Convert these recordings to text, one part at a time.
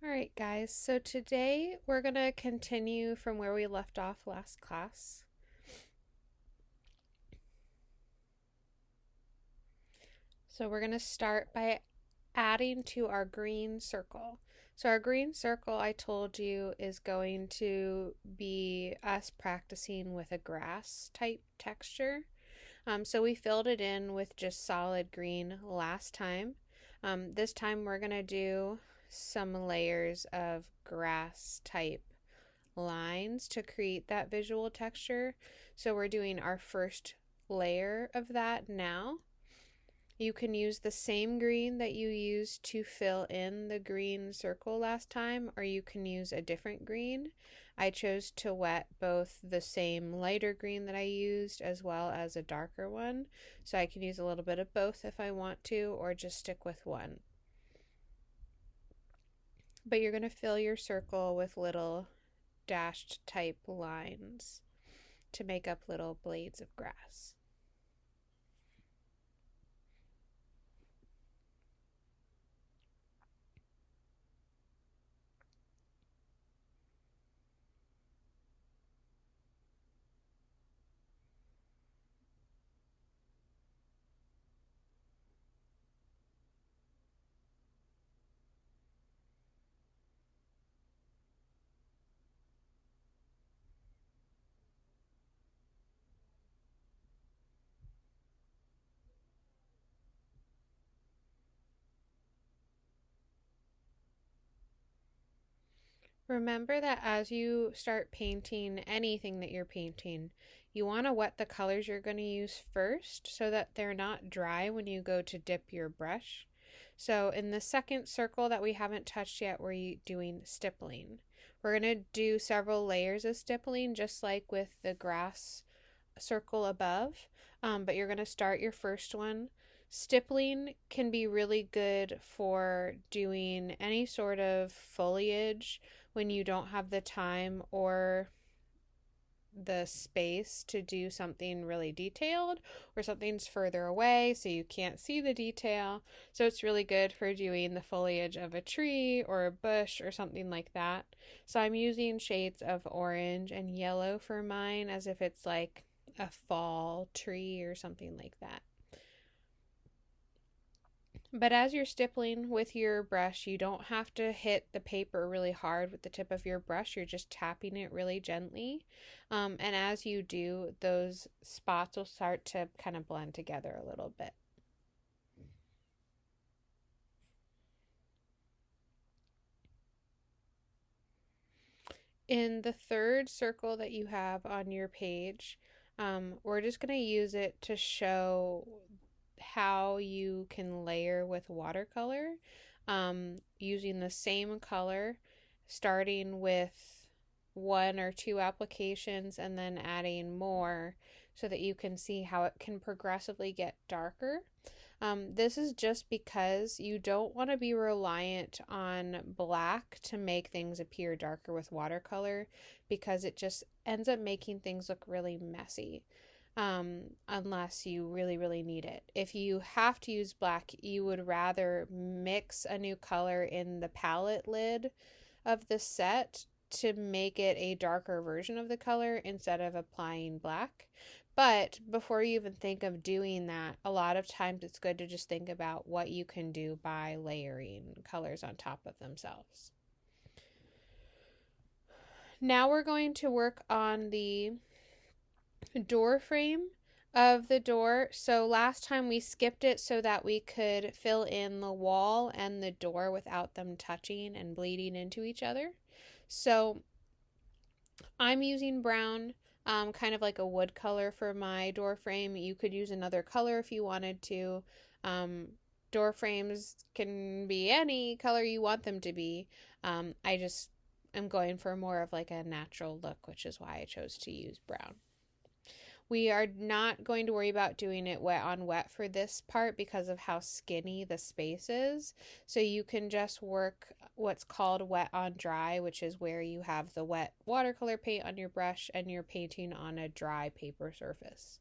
All right, guys, so today we're going to continue from where we left off last class. So we're going to start by adding to our green circle. So our green circle, I told you, is going to be us practicing with a grass type texture. So we filled it in with just solid green last time. This time we're going to do some layers of grass type lines to create that visual texture. So we're doing our first layer of that now. You can use the same green that you used to fill in the green circle last time, or you can use a different green. I chose to wet both the same lighter green that I used as well as a darker one, so I can use a little bit of both if I want to, or just stick with one. But you're going to fill your circle with little dashed type lines to make up little blades of grass. Remember that as you start painting anything that you're painting, you want to wet the colors you're going to use first so that they're not dry when you go to dip your brush. So in the second circle that we haven't touched yet, we're doing stippling. We're going to do several layers of stippling just like with the grass circle above, but you're going to start your first one. Stippling can be really good for doing any sort of foliage when you don't have the time or the space to do something really detailed, or something's further away so you can't see the detail. So it's really good for doing the foliage of a tree or a bush or something like that. So I'm using shades of orange and yellow for mine as if it's like a fall tree or something like that. But as you're stippling with your brush, you don't have to hit the paper really hard with the tip of your brush. You're just tapping it really gently. And as you do, those spots will start to kind of blend together a little bit. In the third circle that you have on your page, we're just going to use it to show how you can layer with watercolor, using the same color, starting with one or two applications and then adding more so that you can see how it can progressively get darker. This is just because you don't want to be reliant on black to make things appear darker with watercolor, because it just ends up making things look really messy. Unless you really, really need it. If you have to use black, you would rather mix a new color in the palette lid of the set to make it a darker version of the color instead of applying black. But before you even think of doing that, a lot of times it's good to just think about what you can do by layering colors on top of themselves. Now we're going to work on the door frame of the door. So last time we skipped it so that we could fill in the wall and the door without them touching and bleeding into each other. So I'm using brown, kind of like a wood color for my door frame. You could use another color if you wanted to. Door frames can be any color you want them to be. I just am going for more of like a natural look, which is why I chose to use brown. We are not going to worry about doing it wet on wet for this part because of how skinny the space is. So you can just work what's called wet on dry, which is where you have the wet watercolor paint on your brush and you're painting on a dry paper surface.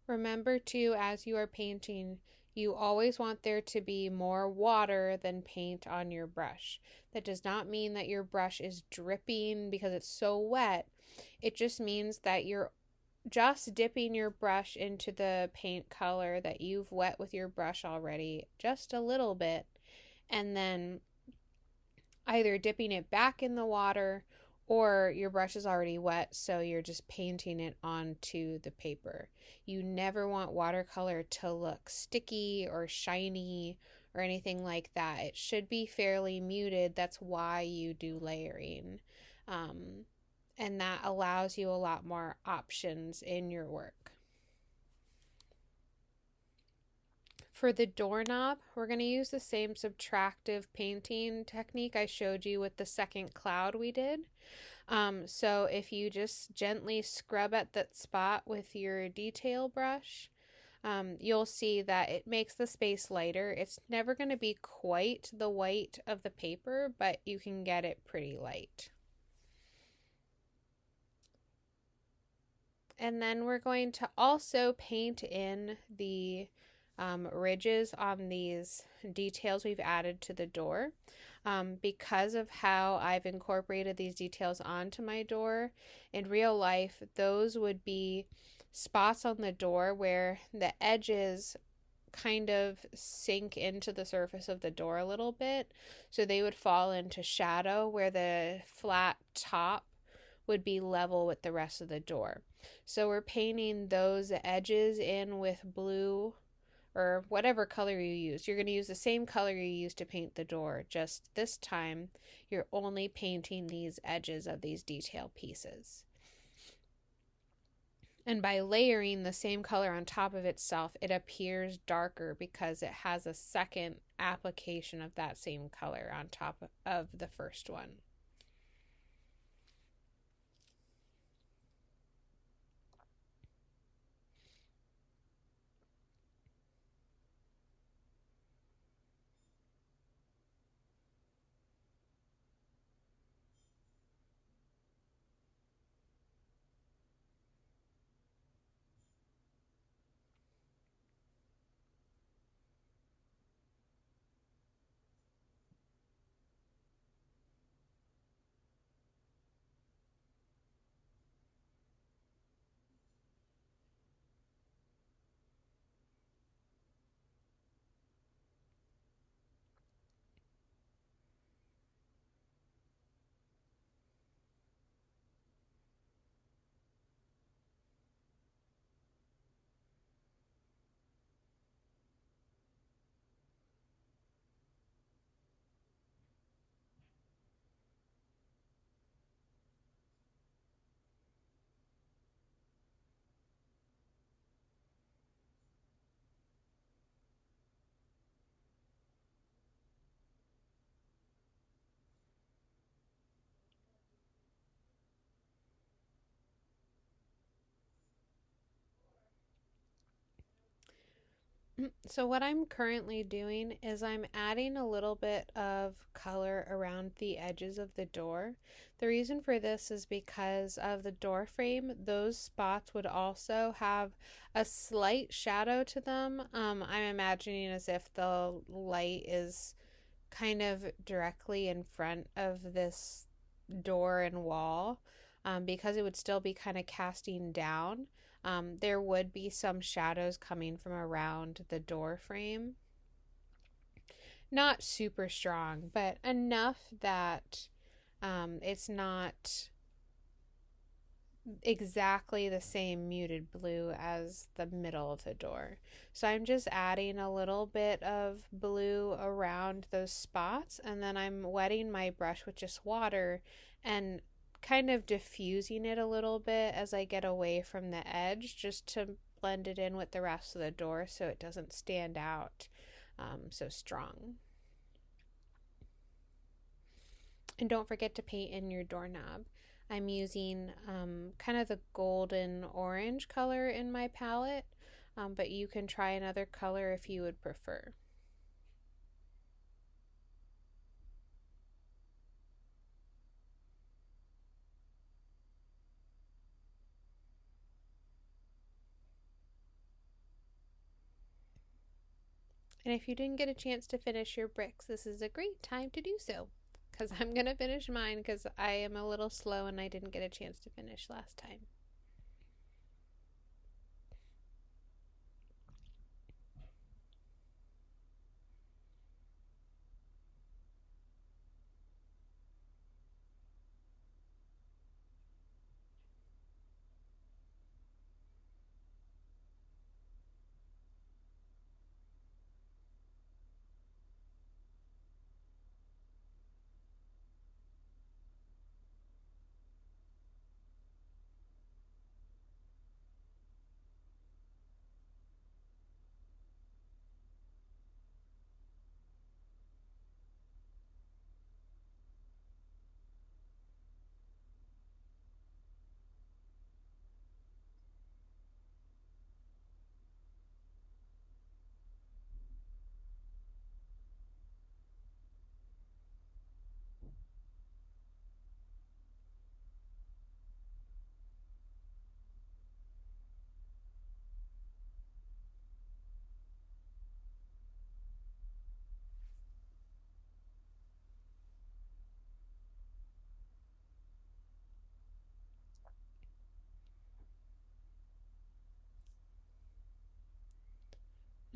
Remember too, as you are painting, you always want there to be more water than paint on your brush. That does not mean that your brush is dripping because it's so wet. It just means that you're just dipping your brush into the paint color that you've wet with your brush already, just a little bit, and then either dipping it back in the water or your brush is already wet, so you're just painting it onto the paper. You never want watercolor to look sticky or shiny or anything like that. It should be fairly muted. That's why you do layering. And that allows you a lot more options in your work. For the doorknob, we're going to use the same subtractive painting technique I showed you with the second cloud we did. So if you just gently scrub at that spot with your detail brush, you'll see that it makes the space lighter. It's never going to be quite the white of the paper, but you can get it pretty light. And then we're going to also paint in the ridges on these details we've added to the door. Because of how I've incorporated these details onto my door, in real life, those would be spots on the door where the edges kind of sink into the surface of the door a little bit. So they would fall into shadow where the flat top would be level with the rest of the door. So we're painting those edges in with blue or whatever color you use. You're going to use the same color you used to paint the door, just this time you're only painting these edges of these detail pieces. And by layering the same color on top of itself, it appears darker because it has a second application of that same color on top of the first one. So what I'm currently doing is I'm adding a little bit of color around the edges of the door. The reason for this is because of the door frame. Those spots would also have a slight shadow to them. I'm imagining as if the light is kind of directly in front of this door and wall, because it would still be kind of casting down. There would be some shadows coming from around the door frame. Not super strong, but enough that it's not exactly the same muted blue as the middle of the door. So I'm just adding a little bit of blue around those spots, and then I'm wetting my brush with just water and kind of diffusing it a little bit as I get away from the edge, just to blend it in with the rest of the door so it doesn't stand out so strong. And don't forget to paint in your doorknob. I'm using kind of the golden orange color in my palette, but you can try another color if you would prefer. And if you didn't get a chance to finish your bricks, this is a great time to do so, because I'm going to finish mine because I am a little slow and I didn't get a chance to finish last time.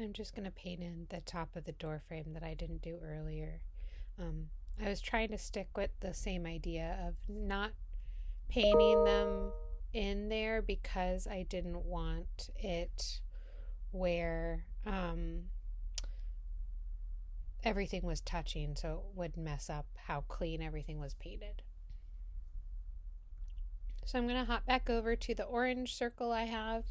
I'm just going to paint in the top of the door frame that I didn't do earlier. I was trying to stick with the same idea of not painting them in there because I didn't want it where everything was touching, so it would mess up how clean everything was painted. So I'm going to hop back over to the orange circle I have,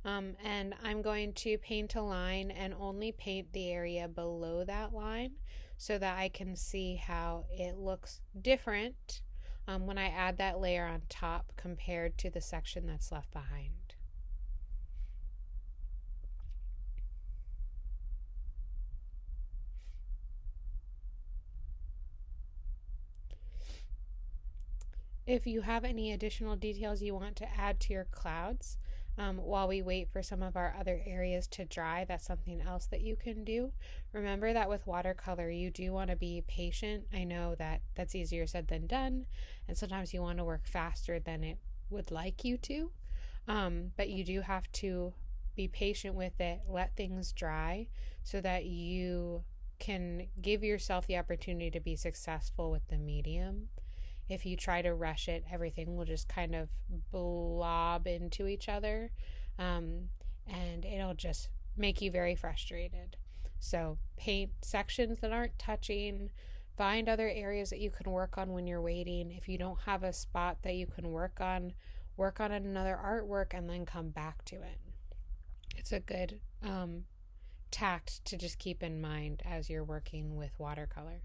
and I'm going to paint a line and only paint the area below that line so that I can see how it looks different when I add that layer on top compared to the section that's left behind. If you have any additional details you want to add to your clouds, while we wait for some of our other areas to dry, that's something else that you can do. Remember that with watercolor, you do want to be patient. I know that that's easier said than done, and sometimes you want to work faster than it would like you to, but you do have to be patient with it, let things dry so that you can give yourself the opportunity to be successful with the medium. If you try to rush it, everything will just kind of blob into each other, and it'll just make you very frustrated. So paint sections that aren't touching, find other areas that you can work on when you're waiting. If you don't have a spot that you can work on another artwork and then come back to it. It's a good tact to just keep in mind as you're working with watercolor.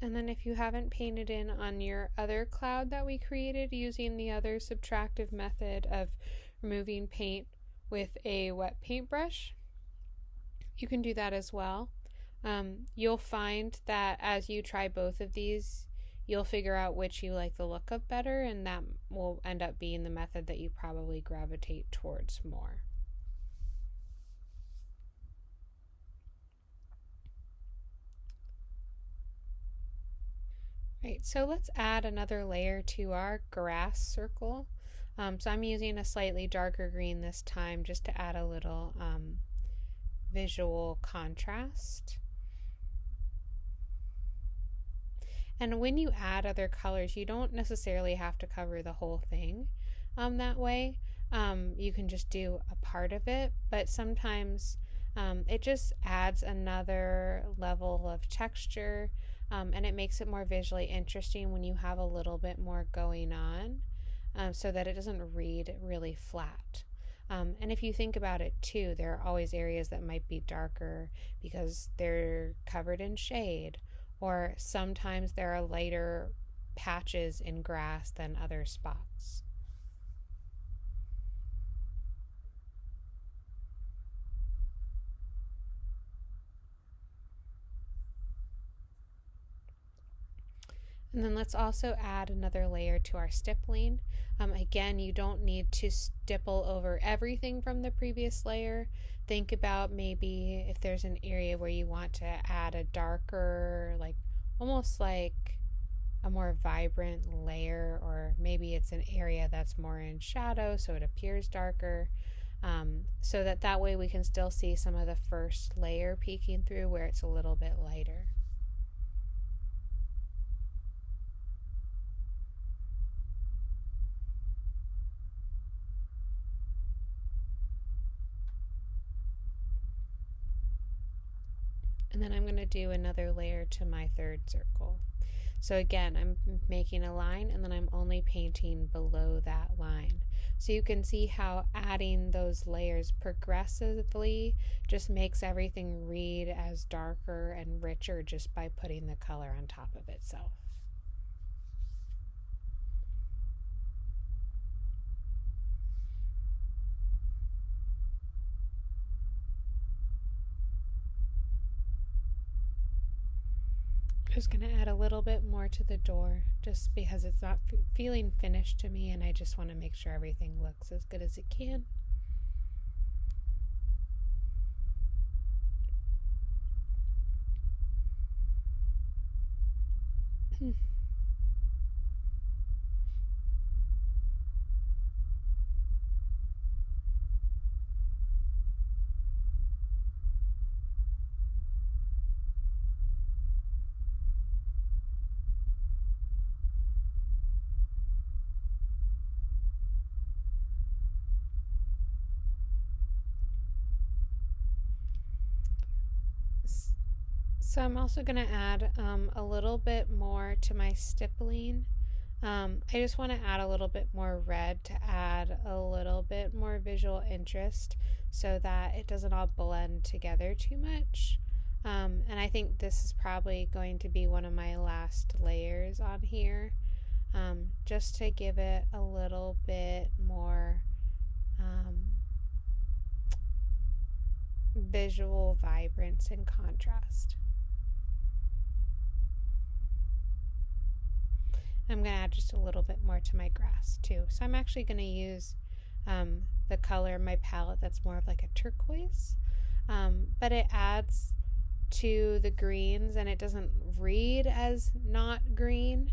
And then if you haven't painted in on your other cloud that we created using the other subtractive method of removing paint with a wet paintbrush, you can do that as well. You'll find that as you try both of these, you'll figure out which you like the look of better, and that will end up being the method that you probably gravitate towards more. Right, so let's add another layer to our grass circle. So I'm using a slightly darker green this time just to add a little visual contrast. And when you add other colors, you don't necessarily have to cover the whole thing that way. You can just do a part of it, but sometimes it just adds another level of texture, and it makes it more visually interesting when you have a little bit more going on, so that it doesn't read really flat. And if you think about it too, there are always areas that might be darker because they're covered in shade, or sometimes there are lighter patches in grass than other spots. And then let's also add another layer to our stippling. Again, you don't need to stipple over everything from the previous layer. Think about maybe if there's an area where you want to add a darker, like almost like a more vibrant layer, or maybe it's an area that's more in shadow so it appears darker. So that way we can still see some of the first layer peeking through where it's a little bit lighter. And then I'm going to do another layer to my third circle. So again, I'm making a line and then I'm only painting below that line. So you can see how adding those layers progressively just makes everything read as darker and richer just by putting the color on top of itself. Just going to add a little bit more to the door just because it's not feeling finished to me, and I just want to make sure everything looks as good as it can. So I'm also going to add a little bit more to my stippling. I just want to add a little bit more red to add a little bit more visual interest so that it doesn't all blend together too much. And I think this is probably going to be one of my last layers on here, just to give it a little bit more visual vibrance and contrast. I'm going to add just a little bit more to my grass too. So I'm actually going to use the color in my palette that's more of like a turquoise, but it adds to the greens and it doesn't read as not green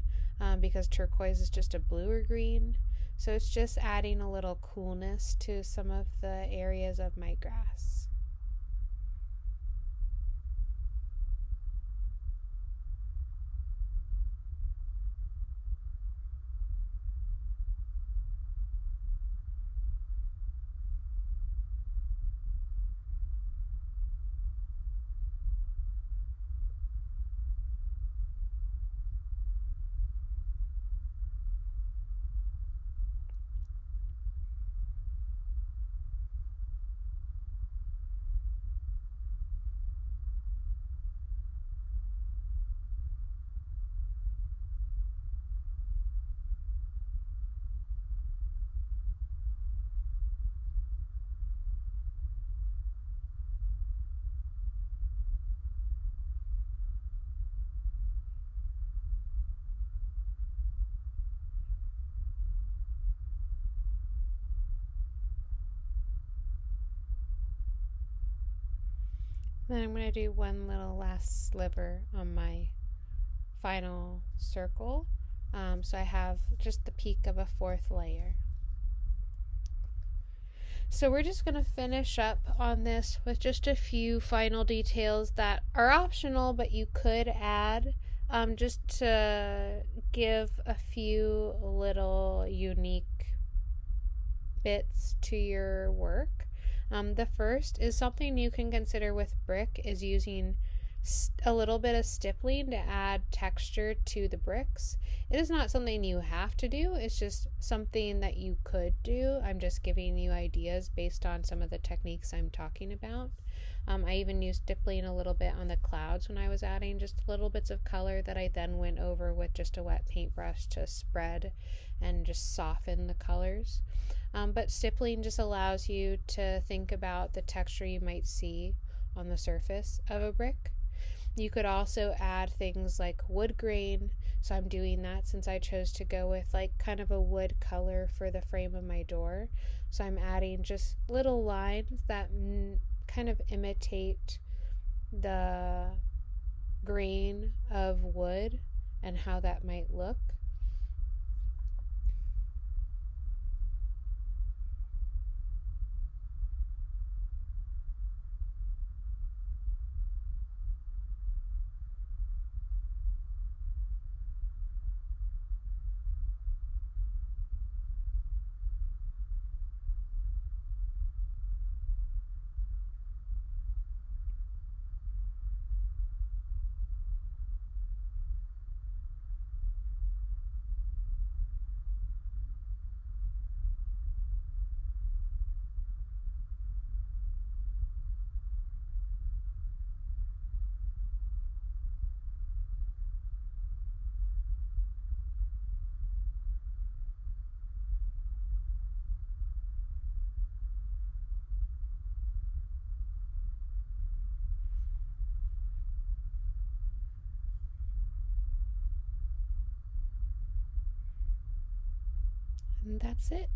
because turquoise is just a bluer green. So it's just adding a little coolness to some of the areas of my grass. Then I'm going to do one little last sliver on my final circle. So I have just the peak of a fourth layer. So we're just going to finish up on this with just a few final details that are optional, but you could add just to give a few little unique bits to your work. The first is something you can consider with brick is using a little bit of stippling to add texture to the bricks. It is not something you have to do, it's just something that you could do. I'm just giving you ideas based on some of the techniques I'm talking about. I even used stippling a little bit on the clouds when I was adding just little bits of color that I then went over with just a wet paintbrush to spread and just soften the colors. But stippling just allows you to think about the texture you might see on the surface of a brick. You could also add things like wood grain. So I'm doing that since I chose to go with like kind of a wood color for the frame of my door. So I'm adding just little lines that kind of imitate the grain of wood and how that might look. And that's it.